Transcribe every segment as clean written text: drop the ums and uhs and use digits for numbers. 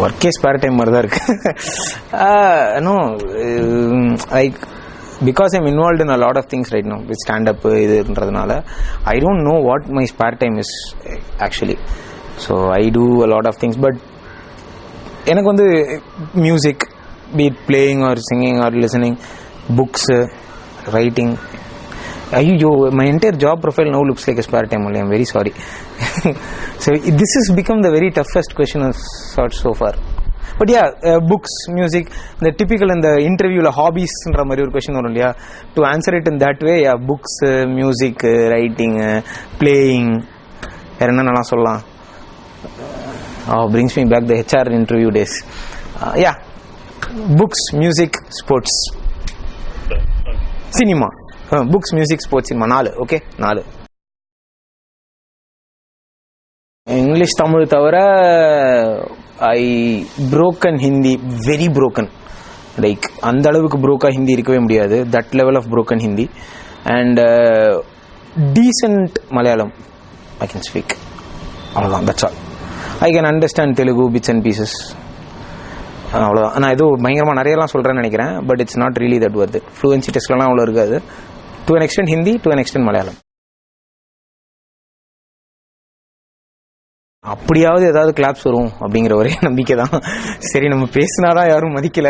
ஒர்க்கே spare time மாதிரி தான் இருக்கு. No like because I'm involved in a lot of things right now with stand-up இதுன்றதுனால I don't know what my spare time is actually. So I do a lot of things, but எனக்கு வந்து music, be it playing or singing or listening, books, writing. Ayyo, my entire job profile now looks like a spare time only. I'm very sorry. So this has become the very toughest question of sorts so far. But yeah, books, music, the typical in the interview la hobbies ன்ற மாதிரி ஒரு question வரும் இல்லையா, to answer it in that way, yeah, books, music, writing, playing, வேற என்ன நல்லா சொல்லலாம். Brings me back the HR interview days. Yeah, books, music, sports, cinema. Books, music, sports, cinema. 4. Okay, 4. English, Tamil தவிர I broken Hindi, very broken. Like அந்த அளவுக்கு broken Hindi இருக்கவே முடியாது. That level of broken Hindi. And decent Malayalam I can speak. அவ்வளோதான், that's all. I can understand Telugu bits and pieces. அவ்வளோதான். நான் ஏதோ பயங்கரமாக நிறையலாம் சொல்கிறேன்னு நினைக்கிறேன். But it's not really that worth it. Fluency டெஸ்ட்லாம் அவ்வளோ இருக்காது. To an extent Hindi, to an extent Malayalam. அப்படியாவது ஏதாவது கிளாப்ஸ் வரும் அப்படிங்கிற ஒரே நம்பிக்கை தான். சரி, நம்ம பேசினாதான் யாரும் மதிக்கல,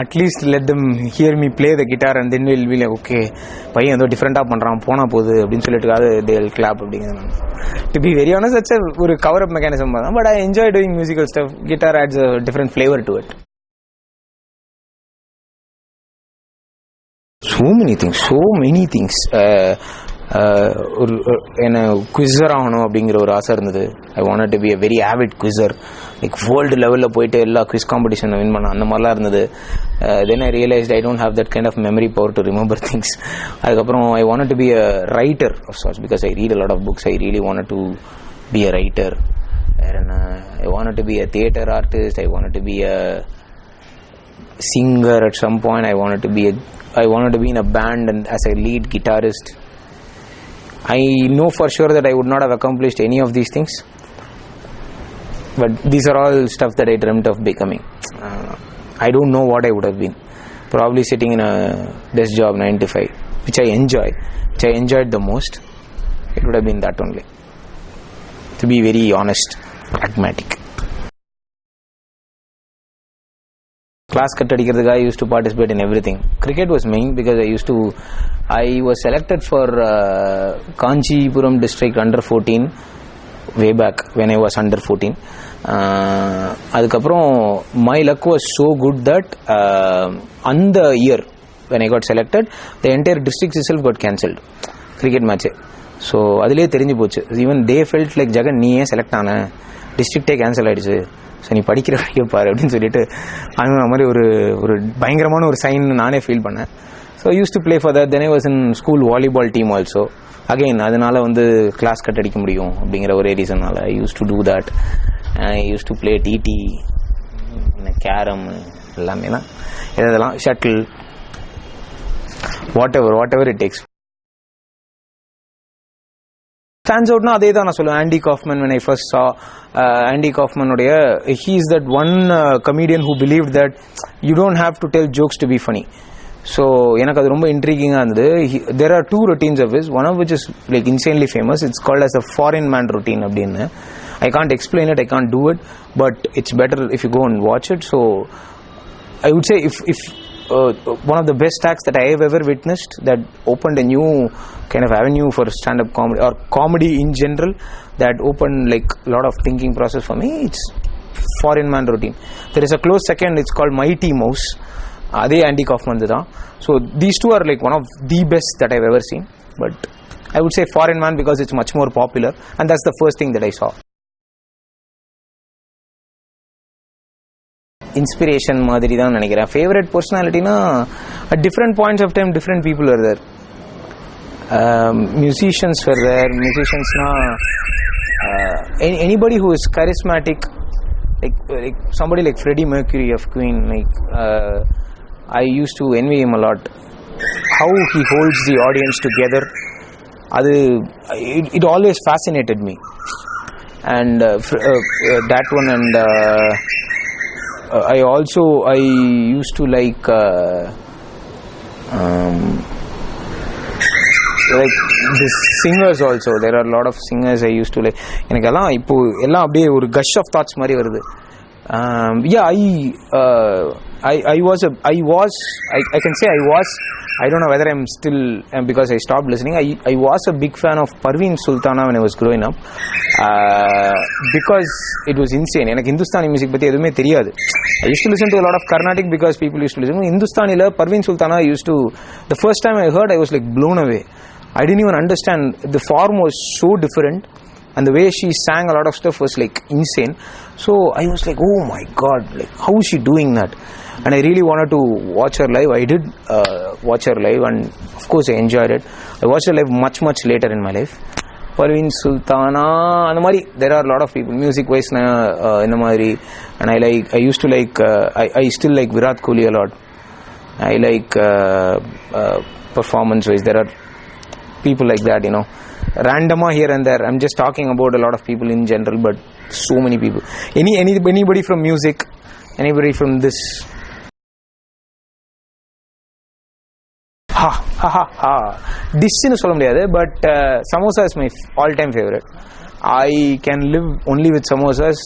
at least let them hear me play the guitar and then will be like okay, பையன் ஏதோ டிஃப்ரெண்டாக பண்ணுறான் போனால் போகுது அப்படின்னு சொல்லிட்டு தே வில் கிளாப் அப்படிங்கிறது. To be very honest, that's ஒரு கவர் அப் மெக்கானிசம் தான். But I enjoy doing musical stuff. Guitar adds a different flavour to it. So many things. என்ன குவிசர் ஆகணும் அப்படிங்கிற ஒரு ஆசை இருந்தது. I wanted to be a very avid quizzer, like world லெவலில் போயிட்டு எல்லா குவிஸ் காம்படிஷனை வின் பண்ண அந்த மாதிரிலாம் இருந்தது. Then I realised I don't have that kind of memory power to remember things. அதுக்கப்புறம் I wanted to be a writer of sorts because I read a lot of books. I really wanted to be a writer. வேற என்ன, I wanted to be a theatre artist. I wanted to be a singer at some point. I wanted to be in a band and as a lead guitarist. I know for sure that I would not have accomplished any of these things, but these are all stuff that I dreamt of becoming. I don't know what I would have been. Probably sitting in a desk job 9 to 5, which I enjoyed the most. It would have been that only, to be very honest, pragmatic. Class cut அடிக்கிறதுக்கு I used to participate in everything. Cricket was main because I was selected for Kanchipuram district under 14 way back when I was under 14. அதுக்கப்புறம் my luck was so good that on the year when I got selected, the entire district itself got cancelled, cricket match. So அதிலே தெரிஞ்சு போச்சு. Even they felt like Jagan நீ ஏன் select ஆன, டிஸ்ட்ரிக்டே cancel ஆகிடுச்சு, so நீ படிக்கிற வழியை பாரு அப்படின்னு சொல்லிட்டு அந்த மாதிரி ஒரு பயங்கரமான ஒரு சைன் நானே ஃபீல் பண்ணேன். So used to play for that. Then I was in school volleyball team also. Again அதனால கிளாஸ் கட் அடிக்க முடியும் அப்படிங்கிற ஒரே ரீசனால I used to do that. I used to play TT, carrom, எல்லாமே தான் இதெல்லாம், shuttle, whatever it takes. Stands out na adhe da na solluven. Andy Kaufman, when I first saw Andy Kaufman uடைய, he is that one comedian who believed that you don't have to tell jokes to be funny. So எனக்கு அது ரொம்ப இன்ட்ரிகிங்கா இருந்தது. There are 2 routines of his, one of which is like insanely famous. It's called as a foreign man routine அப்படினு. I can't explain it, I can't do it, but it's better if you go and watch it. So I would say if one of the best acts that I have ever witnessed that opened a new kind of avenue for stand-up comedy or comedy in general, that opened like a lot of thinking process for me, it's foreign man routine. There is a close second, it's called Mighty Mouse. Adhe Andy Kaufman da. So these two are like one of the best that I've ever seen, but I would say foreign man because it's much more popular, and that's the first thing that I saw. Inspiration மாதிரி தான் நினைக்கிறேன். Favourite பர்சனாலிட்டினா at different points of time different people are there. Musicians are there. மியூசிஷியன்ஸ்னா anybody who is charismatic, like somebody like Freddie Mercury of Queen, like I used to envy him a lot. How he holds the audience together, it always fascinated me. And that one, and I used to like this singers also. There are a lot of singers I used to like. எனக்கெல்லாம் இப்போ எல்லாம் அப்படியே ஒரு gush of thoughts மாதிரி வருது. I can say I was, I don't know whether I'm still, because I stopped listening. I was a big fan of Parveen Sultana when I was growing up, because it was insane. எனக்கு Hindustani music பத்தி எதுவுமே தெரியாது. I used to listen to a lot of Carnatic because people used to listen. Hindustaniல Parveen Sultana the first time I heard, I was like blown away. I didn't even understand. The form was so different, and the way she sang a lot of stuff was like insane. So I was like, oh my god, like how is she doing that? And I really wanted to watch her live. I did watch her live, and of course I enjoyed it. I watched her live much later in my life. Parveen Sultana and mari, there are a lot of people music wise in the mari, and I used to like I still like Virat Kohli a lot. I like performance wise, there are people like that, randomly here and there. I'm just talking about a lot of people in general, but so many people. Anybody from music, anybody from this. Dish nu solla mudiyadhu, but samosa is my all time favorite. I can live only with samosas.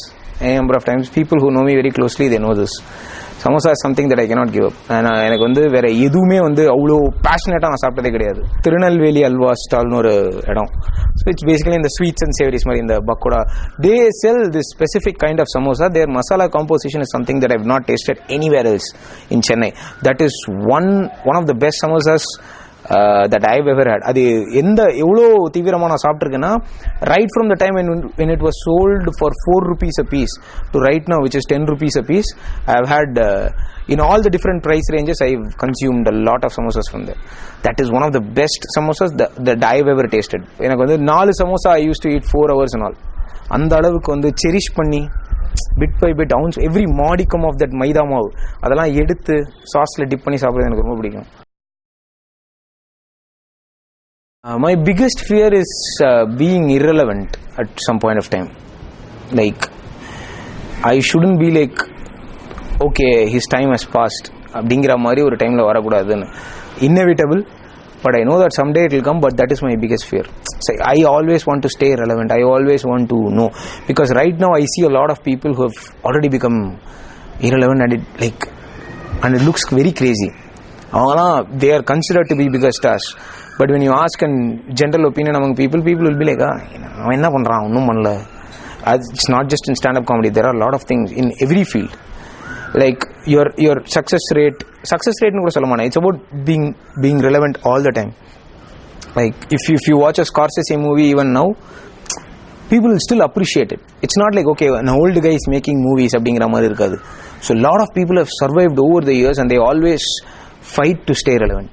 A number of times, people who know me very closely, they know this. Samosa is something that I cannot give up. And எனக்கு வந்து வேற எதுவுமே வந்து அவ்வளோ பேஷனேட்டாக நான் சாப்பிட்டதே கிடையாது. திருநெல்வேலி அல்வா ஸ்டால்னு ஒரு இடம். So it's basically in the sweets and savories மாதிரி இந்த pakoda. They sell this specific kind of samosa. Their masala composition is something that I have not tasted anywhere else in Chennai. That is one of the best samosas that I have ever had. அது எவ்வளோ தீவிரமாக நான் சாப்பிட்ருக்கேன்னா, right from the time when it was sold for 4 rupees a piece to right now, which is 10 rupees a piece, I have had in all the different price ranges, I have consumed a lot of samosas from there. That is one of the best samosas that I have ever tasted. எனக்கு வந்து 4 samosa I used to eat 4 hours and all. அந்த அளவுக்கு வந்து cherish பண்ணி bit by bit ounce every modicum of that மைதா மாவு அதெல்லாம் எடுத்து சாஸ்ல tip பண்ணி சாப்பிடுறது எனக்கு ரொம்ப பிடிக்கும். My biggest fear is being irrelevant at some point of time. Like, I shouldn't be like, okay, his time has passed. அப்படிங்கிற மாதிரி ஒரு டைமில் வரக்கூடாதுன்னு. Inevitable, but I know that someday it will come, but that is my biggest fear. So I always want to stay relevant. I always want to know. Because right now I see a lot of people who have already become irrelevant, and it looks very crazy. They are considered to be bigger stars. But when you ask a general opinion among people will be like, அவன் என்ன பண்ணுறான் ஒன்றும் பண்ணல. It's not just in stand-up comedy. There are a lot of things in every field. Like your success rate nu kuda solla maana. It's about being relevant all the time. Like if you watch a Scorsese movie even now, people will still appreciate it. It's not like, okay, an old guy is making movies அப்படிங்கிற மாதிரி இருக்காது. So a lot of people have survived over the years, and they always fight to stay relevant.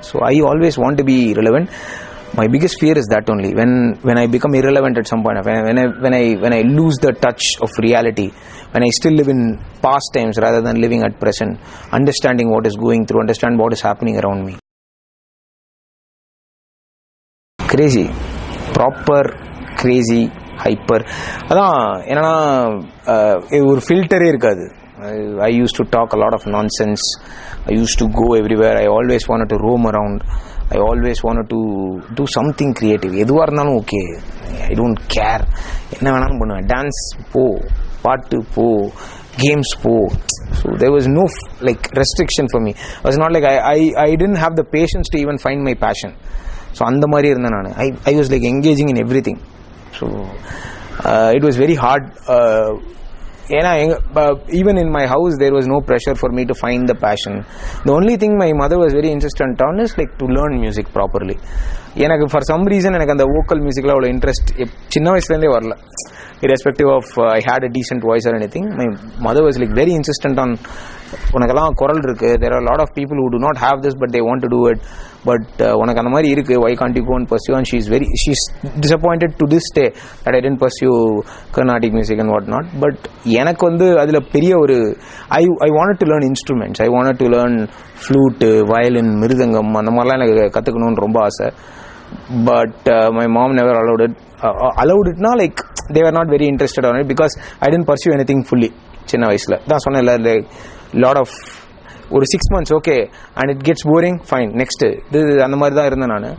So I always want to be relevant. My biggest fear is that only. When I become irrelevant at some point, when I lose the touch of reality, when I still live in past times rather than living at present, understanding what is going through, understand what is happening around me. Crazy, proper crazy, hyper. அதான் என்னன்னா ஒரு ஃபில்டரே இருக்காது. I used to talk a lot of nonsense. I used to go everywhere. I always wanted to roam around. I always wanted to do something creative. எதுவா இருந்தாலும் okay, I don't care. என்ன வேணாலும் பண்ணுவேன். Dance போ, பாட்டு போ, games போ. So there was no restriction for me. It was not like I didn't have the patience to even find my passion. So அந்த மாதிரி இருந்தேன் நான். I was like engaging in everything. So it was very hard. Even in my house there was no pressure for me to find the passion. The only thing my mother was very insistent on is to learn music properly. எனக்கு for some reason எனக்கு அந்த vocal musicல அவ்வளோ interest சின்ன வயசுலேருந்தே வரல. Irrespective of I had a decent voice or anything, my mother was very insistent on உனக்கெல்லாம் குரல் இருக்கு, there are a lot of people who do not have this but they want to do it, but உனக்கு அந்த மாதிரி இருக்கு, why can't you go and pursue? And she's disappointed to this day that I didn't pursue Carnatic music and what not. But எனக்கு வந்து அதுல பெரிய ஒரு I wanted to learn instruments, I wanted to learn flute, violin, மிருதங்கம், அந்த மாதிரிலாம் எனக்கு கத்துக்கணும்னு ரொம்ப ஆசை. But my mom never allowed it now, like they were not very interested on it because I didn't pursue anything fully. சின்ன வயசுல தான் சொன்னேன்ல, lot of ஒரு 6 months okay and it gets boring, fine, next இது அந்த மாதிரி தான் இருந்தேன் நான்.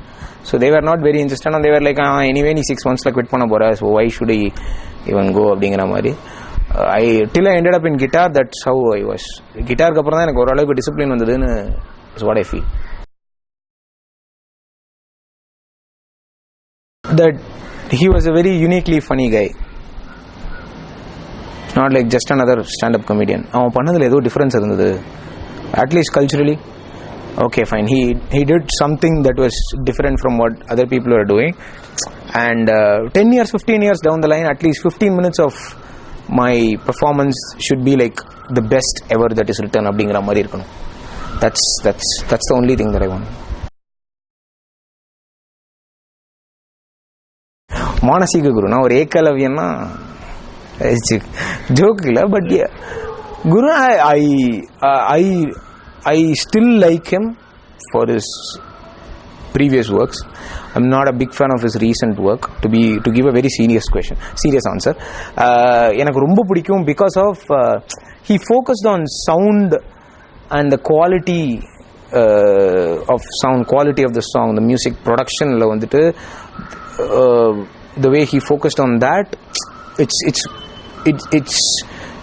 So they were not very interested and they were like anyway நீ 6 monthsல quit பண்ண போற, so why should I even go அப்படிங்கிற மாதிரி. till I ended up in guitar, that's how I was. கிட்டாருக்கு அப்புறம் தான் எனக்கு ஓரளவுக்கு டிசிப்ளின் வந்ததுன்னு is what I feel. That he was a very uniquely funny guy, not like just another stand-up comedian. அவன் பண்ணதுல ஏதோ டிஃபரன்ஸ் இருந்தது, at least culturally. Okay, fine, he did something that was different from what other people were doing, and 10 years 15 years down the line, at least 15 minutes of my performance should be like the best ever that is written அப்படிங்கிற மாதிரி இருக்கணும். That's the only thing that I want. மானசீக குரு, நான் ஒரு ஏகலவியன்னா joke இல்லை, but Guru I still like him for his previous works. I'm not a big fan of his recent work, to give a very serious answer. எனக்கு ரொம்ப பிடிக்கும் because of he focused on sound and the quality of sound, quality of the song, the music production la வந்துட்டு the way he focused on that,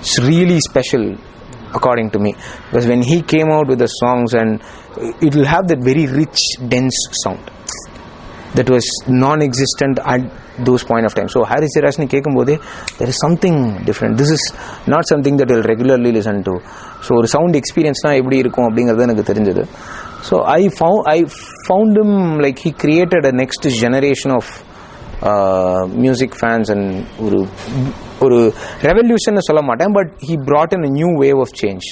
it's really special according to me, because when he came out with the songs, and it will have that very rich dense sound that was non-existent at those point of time. So Haris Jayaraj kekumbodhe there is something different, this is not something that I'll regularly listen to. So ஒரு sound experience na eppadi irukum அப்படிங்கிறது எனக்கு தெரிஞ்சது. So I found him like he created a next generation of music fans, and ஒரு revolution சொல்ல மாட்டேன், but he brought in a new wave of change,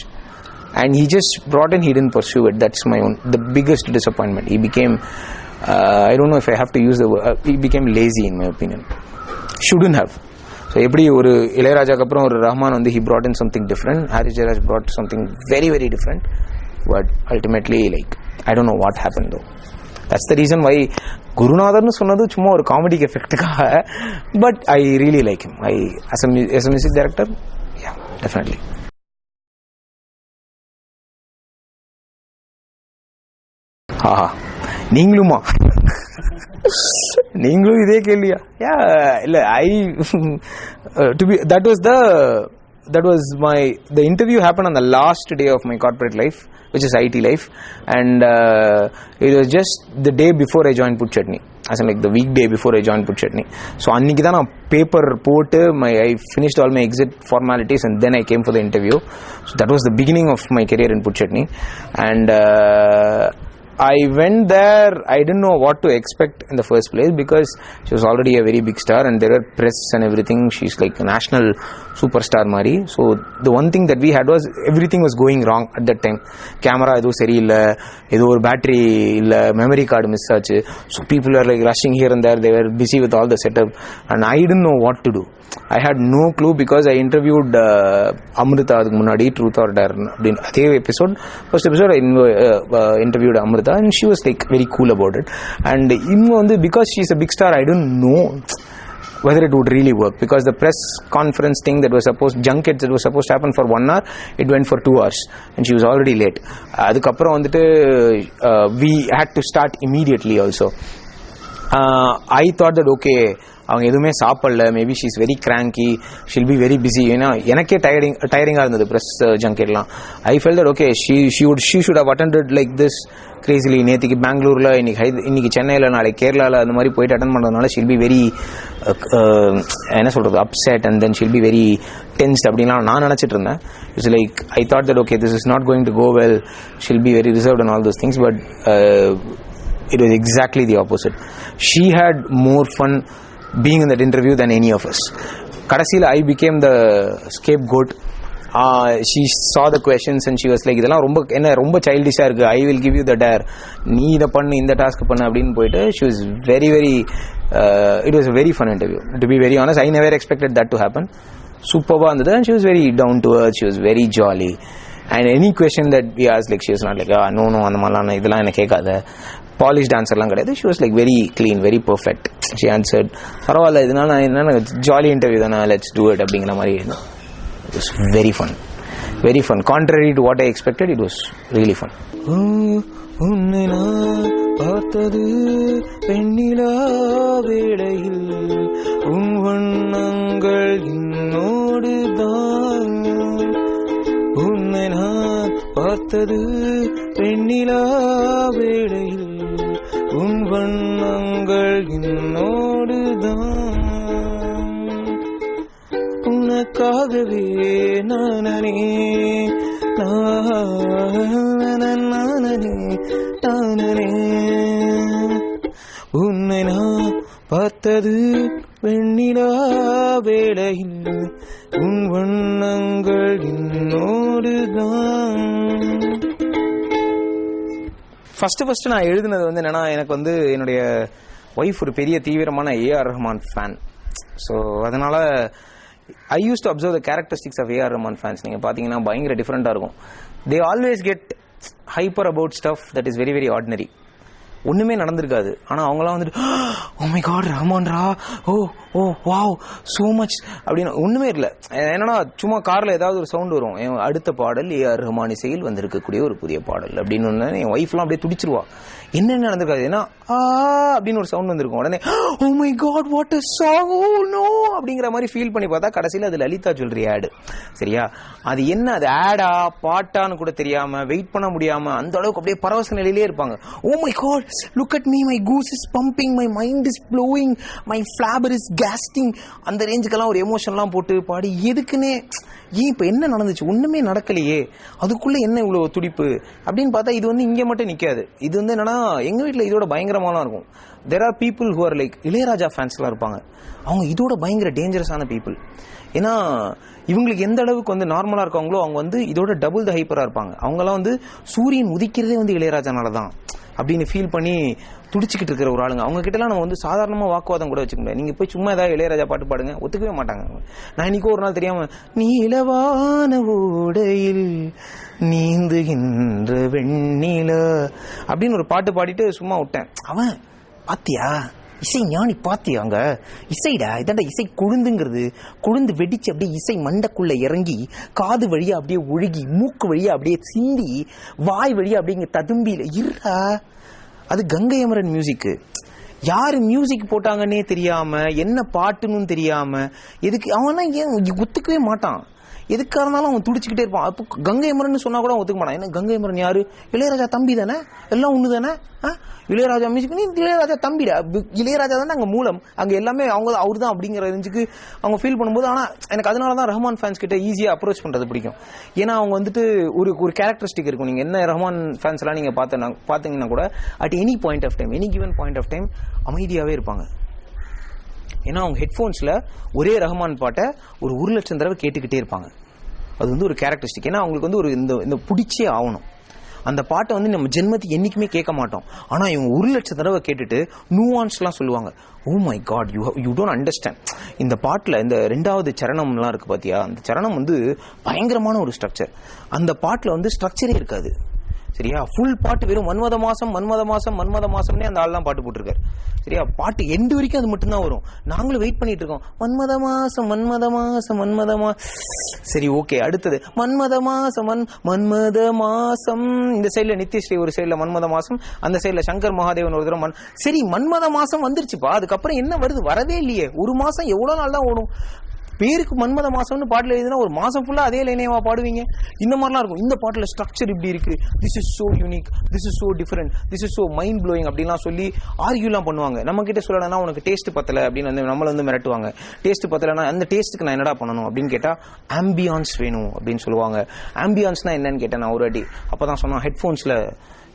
and he just brought in, he didn't pursue it. That's the biggest disappointment. He became I don't know if I have to use the word, he became lazy in my opinion. Shouldn't have. So எப்படி ஒரு இளையராஜாக்கு அப்புறம் ஒரு ரஹ்மான் வந்து he brought in something different, Haris Jayaraj brought something very very different, but ultimately like I don't know what happened though. That's the reason why குருநாதர்னு சொன்னது சும்மா ஒரு comedic எஃபெக்ட்டுக்காக, but I really like him. As a music director, yeah, definitely. நீங்களுமா நீங்களும் இதே கேள்வியா? இல்ல that was the interview happened on the last day of my corporate life, which is IT life, and it was just the day before I joined Put Chutney, as in like the weekday before I joined Put Chutney. So annikku dhaan na paper potu I finished all my exit formalities, and then I came for the interview. So that was the beginning of my career in Put Chutney, and I went there. I didn't know what to expect in the first place, because she was already a very big star and there were press and everything. She's like a national superstar Mari. So the one thing that we had was everything was going wrong at that time. Camera edo seri illa, edo or battery illa, memory card miss aachu. So people were like rushing here and there. They were busy with all the setup, and I didn't know what to do. I had no clue, because I interviewed Amrita adukku munadi, Truth or Dare adhe episode. First episode I interviewed Amrita, and she was like very cool about it. And because she's a big star, I didn't know whether it would really work, because the press conference thing that was junket that was supposed to happen for 1 hour, it went for 2 hours, and she was already late. Adukapra vandu we had to start immediately also. I thought that okay, அவங்க எதுவுமே சாப்பிடல, maybe she is very cranky, she'll be very busy. ஏன்னா எனக்கே டயரிங்காக இருந்தது press ஜங்கெட்லாம். I felt that okay she should have attended like this gracefully. நேற்றுக்கு பெங்களூரில், இன்னைக்கு சென்னையில், நாளைக்கு கேரளாவில் அந்த மாதிரி போயிட்டு அட்டன் பண்ணுறதுனால ஷில் பி வெரி என்ன சொல்கிறது upset, and then she'll be very tensed அப்படின்லாம் நான் நினச்சிட்டு இருந்தேன். It's like I thought that okay this is not going to go well, she'll be very reserved and all those things. But it was exactly the opposite. She had more fun being in that interview than any of us. Kadasila I became the scapegoat, she saw the questions and she was like இதெல்லாம் ரொம்ப என்ன ரொம்ப childish-ஆ இருக்கு, I will give you the dare, நீ இதை பண்ணு இந்த task பண்ணு அப்படின்னு போயிட்டு she was very very it was a very fun interview, to be very honest. I never expected that to happen. Superba இருந்தது, and she was very down to earth, she was very jolly, and any question that we asked, like she was not like no அந்த மாதிரிலாம் இதெல்லாம் எனக்கு கேட்காத polished answer எல்லாம் கிடையாது. She was like very clean, very perfect. She answered பரவாயில்ல இதனால என்ன ஜாலி இன்டர்வியூ தானே, let's do it அப்படிங்கிற மாதிரி. It was very fun, very fun. Contrary to what I expected, it was really fun. உன்னை நான் பார்த்தது பெண்ணிலா வேளையில், உன் வண்ணங்கள் என்னோடு தான். உன்னை நான் பார்த்தது பெண்ணிலா வேளையில், உன் வண்ணங்கள் என்னோடு தான். உனக்காகவே நானே உன்னை நான் பார்த்தது வெண்ணிலா வேளையில், உன் வண்ணங்கள் என்னோடுதான். ஃபர்ஸ்ட் நான் எழுதுனது வந்து என்னன்னா, எனக்கு வந்து என்னுடைய ஒய்ஃப் ஒரு பெரிய தீவிரமான ஏஆர் ரஹ்மான் ஃபேன். ஸோ அதனால I used to observe the characteristics of A.R. Rahman fans. நீங்க பாத்தீங்கன்னா பயங்கர டிஃபரெண்டா இருக்கும். They always get hyper about stuff that is very very ordinary. ஒண்ணுமே நடந்திருக்காது, ஆனா அவங்களாம் வந்துட்டு ஓ மை காட் ரஹ்மான்ரா, oh oh wow so much அப்படின்னு ஒண்ணுமே இல்லை. என்னன்னா சும்மா கார்ல ஏதாவது ஒரு சவுண்ட் வரும், அடுத்த பாடல் ஏஆர் ரஹ்மான் இசையில் வந்திருக்கக்கூடிய ஒரு புதிய பாடல் அப்படின்னு ஒன்று என் ஒய்ஃப்லாம் அப்படியே துடிச்சிருவா. என்னென்ன நடந்திருக்காது, ஏன்னா அப்படின்னு ஒரு சவுண்ட் வந்திருக்கும், உடனே oh my god what a song, oh no அப்படிங்கிற மாதிரி ஃபீல் பண்ணி பார்த்தா கடைசியில் அது லலிதா ஜுவல்லரி ஆடு. சரியா, அது என்ன அது ஆடா பாட்டான்னு கூட தெரியாம வெயிட் பண்ண முடியாம அந்த அளவுக்கு அப்படியே பரவச நிலையிலே இருப்பாங்க. Oh my God look at me, my goose is pumping, my mind is blowing, my flabber is gasting, அந்த ரேஞ்சுக்கெல்லாம் ஒரு எமோஷன்லாம் போட்டு பாடி எதுக்குன்னே ஏன் இப்போ என்ன நடந்துச்சு ஒன்றுமே நடக்கலையே, அதுக்குள்ளே என்ன இவ்வளோ துடிப்பு அப்படின்னு பார்த்தா இது வந்து இங்கே மட்டும் நிற்காது. இது வந்து என்னன்னா எங்கள் வீட்டில் இதோட பயங்கரமாலாம் இருக்கும். There are people who are like Ilaiyaraaja ஃபேன்ஸ்லாம் இருப்பாங்க, அவங்க இதோட பயங்கர டேஞ்சரஸான பீப்புள். ஏன்னா இவங்களுக்கு எந்த அளவுக்கு வந்து நார்மலாக இருக்காங்களோ அவங்க வந்து இதோட டபுள் த ஹைப்பராக இருப்பாங்க. அவங்களாம் வந்து சூரியன் உதிக்கிறதே வந்து இளையராஜானால தான் அப்படின்னு ஃபீல் பண்ணி துடிச்சிக்கிட்டு இருக்கிற ஒரு ஆளுங்க. அவங்க கிட்டலாம் நம்ம வந்து சாதாரணமாக வாக்குவாதம் கூட வச்சுக்க முடியாது. நீங்கள் போய் சும்மா ஏதாவது இளையராஜா பாட்டு பாடுங்க, ஒத்துக்கவே மாட்டாங்க. நான் இன்னைக்கு ஒரு நாள் தெரியாம நீலவான ஓடையில் நீந்துகின்ற வெண்ணில அப்படின்னு ஒரு பாட்டு பாடிட்டு சும்மா விட்டேன். அவன் பாத்தியா இசை ஞானி பாத்தியா, அங்க இசைடா இதாண்டா இசை கொழுந்துங்கிறது, கொழுந்து வெடிச்சு அப்படியே இசை மண்டக்குள்ள இறங்கி காது வழியா அப்படியே ஒழுகி மூக்கு வழியா அப்படியே சிந்தி வாய் வழியா அப்படிங்க ததும்பியில இருடா. அது கங்கை அமரன் மியூசிக்கு. யாரு மியூசிக் போட்டாங்கன்னே தெரியாம என்ன பாட்டுன்னு தெரியாம எதுக்கு அவன்லாம் ஏன் ஒத்துக்கவே மாட்டான். எதுக்காக இருந்தாலும் அவன் துடிச்சுக்கிட்டே இருப்பான். அப்போ கங்கை அமரன் சொன்னா கூட ஒத்துக்க மாட்டான். ஏன்னா கங்கை அமரன் யாரு, இளையராஜா தம்பி தானே, எல்லாம் ஒண்ணு தானே. இளையராஜா மியூசிக் நீ இளையராஜா தம்பிடா, இளையராஜா தானே அங்க மூலம், அங்க எல்லாமே அவங்க அவர் தான் அப்படிங்கிற ரேஞ்சுக்கு அவங்க ஃபீல் பண்ணும்போது. ஆனா எனக்கு அதனாலதான் ரஹ்மான் ஃபேன்ஸ் கிட்ட ஈஸியா அப்ரோச் பண்றது பிடிக்கும். ஏன்னா அவங்க வந்துட்டு ஒரு கேரக்டரிஸ்டிக் இருக்கும். நீங்க என்ன ரஹ்மான் ஃபேன்ஸ் எல்லாம் நீங்க பாத்தீங்கன்னா கூட at any point of time, any given point of time அமைதியாவே இருப்பாங்க. ஏன்னா அவங்க ஹெட்ஃபோன்ஸ்ல ஒரே ரஹ்மான் பாட்டை ஒரு 1,00,000 தடவை கேட்டுக்கிட்டே இருப்பாங்க. அது வந்து ஒரு கேரக்டரிஸ்டிக். ஏன்னா அவங்களுக்கு வந்து ஒரு இந்த பிடிச்சே ஆகணும். அந்த பாட்டை வந்து நம்ம ஜென்மத்துக்கு என்னைக்குமே கேட்க மாட்டோம். ஆனா இவங்க 1,00,000 தடவை கேட்டுட்டு நூவான்ஸ்லாம் சொல்லுவாங்க. Oh my god you don't understand. இந்த பாட்டில் இந்த 2வது சரணம்லாம் இருக்கு பாத்தியா, அந்த சரணம் வந்து பயங்கரமான ஒரு ஸ்ட்ரக்சர். அந்த பாட்டில் வந்து ஸ்ட்ரக்சரே இருக்காது. சரியா, ஃபுல் பாட்டு வெறும் மன்மத மாசம் மன்மத மாசம் மன்மத மாசம்னே அந்த ஆள்லாம் பாட்டு போட்டிருக்காரு. சரியா, பாட்டு எண்டு வரைக்கும் அது மட்டும்தான் வரும். நாங்களும் வெயிட் பண்ணிட்டு இருக்கோம், மன்மத மாசம் மன்மத மாசம் மன்மத சரி ஓகே அடுத்தது மன்மத மாசம் மன்மத மாசம். இந்த சைட்ல நித்யஸ்ரீ ஒரு சைட்ல மன்மத மாசம், அந்த சைட்ல சங்கர் மகாதேவன் ஒரு தடவை சரி மன்மத மாசம் வந்துருச்சுப்பா. அதுக்கப்புறம் என்ன வருது, வரவே இல்லையே. ஒரு மாசம் எவ்வளவு நாள் தான் ஓடும். பேருக்கு மன்மத மாசம்னு பாட்டுல எழுதினா ஒரு மாசம் ஃபுல்லா அதே லைனேவா பாடுவீங்க. இந்த மாதிரிலாம் இருக்கும். இந்த பாட்டுல ஸ்ட்ரக்சர் இப்படி இருக்கு, this is so unique, this is so different, this is so mind blowing அப்படின்லாம் சொல்லி ஆர்கியூலாம் பண்ணுவாங்க. நம்ம கிட்ட சொல்லணும்னா உனக்கு டேஸ்ட் பத்தல அப்படின்னு வந்து நம்மள வந்து மிரட்டுவாங்க. டேஸ்ட் பத்தலன்னா அந்த டேஸ்ட்டுக்கு நான் என்னடா பண்ணணும் அப்படின்னு கேட்டா ஆம்பியான்ஸ் வேணும் அப்படின்னு சொல்லுவாங்க. ஆம்பியான்ஸ்னா என்னன்னு கேட்டேன் நான் ஒரு வாட்டி. அப்பதான் சொன்னா ஹெட்ஃபோன்ஸ்ல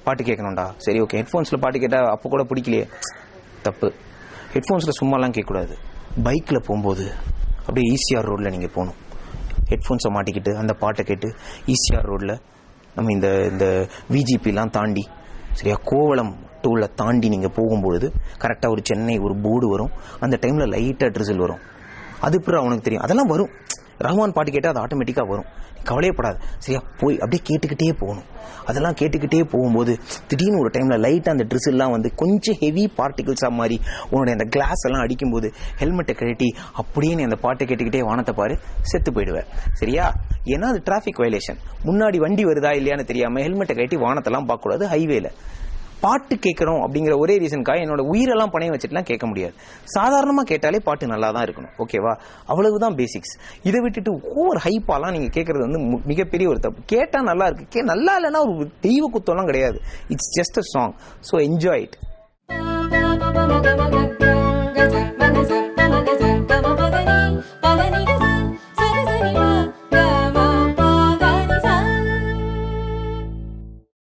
பாட்டு கேட்கணும்டா. சரி ஓகே, ஹெட்ஃபோன்ஸ்ல பாட்டு கேட்டா அப்போ கூட பிடிக்கலையே, தப்பு. ஹெட்ஃபோன்ஸ்ல சும்மாலாம் கேட்கக்கூடாது. பைக்ல போகும்போது அப்படியே ஈசிஆர் ரோட்ல நீங்க போகணும், ஹெட்ஃபோன்ஸை மாட்டிக்கிட்டு அந்த பாட்டை கேட்டு ஈசிஆர் ரோட்டில் நம்ம இந்த விஜிபிலாம் தாண்டி சரியா கோவளம் டூவில் தாண்டி நீங்கள் போகும்பொழுது கரெக்டாக ஒரு சென்னை ஒரு போர்டு வரும். அந்த டைமில் லைட்டாக ட்ரிசில் வரும். அது அப்புறம் அவனுக்கு தெரியும் அதெல்லாம் வரும். ரஹ்மான் பாட்டு கேட்டால் அது ஆட்டோமேட்டிக்காக வரும். கவலையப்படாது சரியா, போய் அப்படியே கேட்டுக்கிட்டே போகணும். அதெல்லாம் கேட்டுக்கிட்டே போகும்போது திடீர்னு ஒரு டைமில் லைட்டாக அந்த ட்ரிஸ்லாம் வந்து கொஞ்சம் ஹெவி பார்ட்டிகிள்ஸாக மாதிரி உன்னுடைய அந்த கிளாஸ் எல்லாம் அடிக்கும்போது ஹெல்மெட்டை கழட்டி அப்படியே நீ அந்த பாட்டை கேட்டுக்கிட்டே வானத்தை பாரு, செத்து போயிடுவேன் சரியா. ஏன்னா அது டிராஃபிக் வயலேஷன். முன்னாடி வண்டி வருதா இல்லையான்னு தெரியாமல் ஹெல்மெட்டை கழட்டி வானத்தெல்லாம் பார்க்கக்கூடாது ஹைவேல. பாட்டு கேட்கணும் அப்படிங்கிற ஒரே ரீசனுக்காக என்னோட உயிரெல்லாம் பணையம் வச்சுட்டுலாம் கேட்க முடியாது. சாதாரணமாக கேட்டாலே பாட்டு நல்லா தான் இருக்கணும். ஓகேவா, அவ்வளவுதான் பேசிக்ஸ். இதை விட்டுட்டு ஓவர் ஹைப்பாலாம் நீங்கள் கேட்கறது வந்து மிகப்பெரிய ஒரு தப்பு. கேட்டால் நல்லா இருக்கு, நல்லா இல்லைன்னா ஒரு தெய்வ குத்தம்லாம் கிடையாது. It's just a song. So enjoy it.